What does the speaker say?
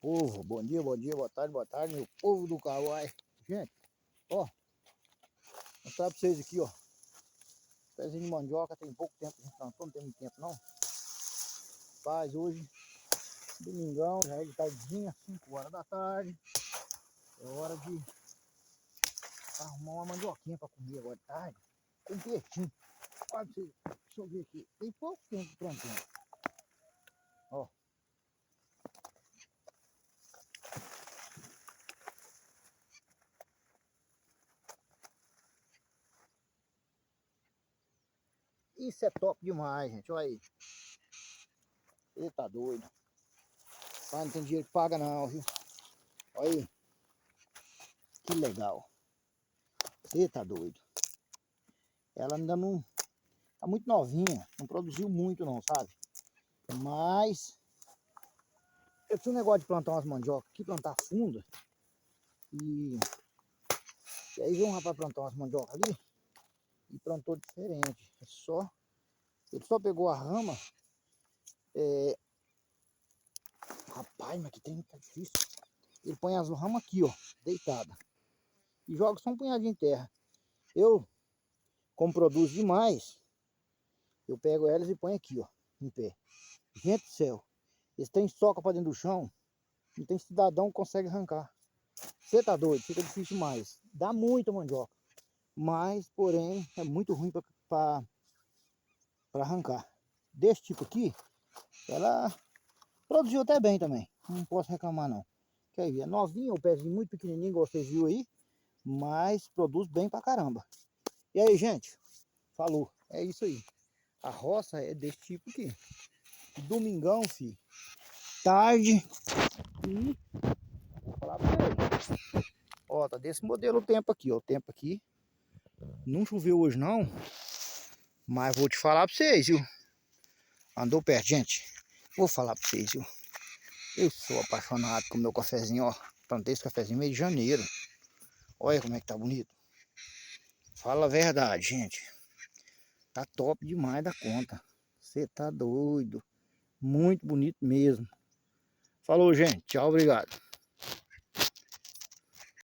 povo, bom dia, boa tarde, meu povo do Kauai. Gente, ó, vou mostrar pra vocês aqui, ó. Pezinho de mandioca, tem pouco tempo que a gente plantou, não tem muito tempo não. Paz, hoje, domingão, já é de tardezinha, 5 horas da tarde. É hora de arrumar uma mandioquinha pra comer agora de tarde. Com peixinho. Quase, deixa eu ver aqui, tem pouco tempo plantando. Ó. Isso é top demais, gente, olha aí. Ele tá doido. Ah, não tem dinheiro que paga não, viu? Olha aí. Que legal. Você tá doido. Ela ainda não... Tá muito novinha. Não produziu muito não, sabe? Mas... Eu tinha um negócio de plantar umas mandiocas aqui, plantar funda. E aí veio um rapaz plantar umas mandiocas ali. E plantou diferente. Ele só pegou a rama. Rapaz, mas que trem tá difícil. Ele põe as ramas aqui, ó. Deitada. E joga só um punhadinho em terra. Eu, como produzo demais, eu pego elas e ponho aqui, ó, em pé. Gente do céu, esse trem soca pra dentro do chão, não tem cidadão que consegue arrancar. Você tá doido, fica difícil demais. Dá muita mandioca, mas, porém, é muito ruim para arrancar. Desse tipo aqui, ela produziu até bem também, não posso reclamar não. Quer ver, é novinha, o pezinho muito pequenininho, igual vocês viram aí, mas produz bem pra caramba. E aí, gente, falou, é isso aí. A roça é desse tipo aqui. Domingão, filho. Tarde. E vou falar pra vocês. Ó, tá desse modelo o tempo aqui, ó. O tempo aqui. Não choveu hoje não. Mas vou te falar pra vocês, viu? Andou perto, gente. Vou falar pra vocês, viu? Eu sou apaixonado com o meu cafezinho, ó. Plantei esse cafezinho meio de janeiro. Olha como é que tá bonito. Fala a verdade, gente. Tá top demais da conta. Você tá doido. Muito bonito mesmo. Falou, gente. Tchau, obrigado.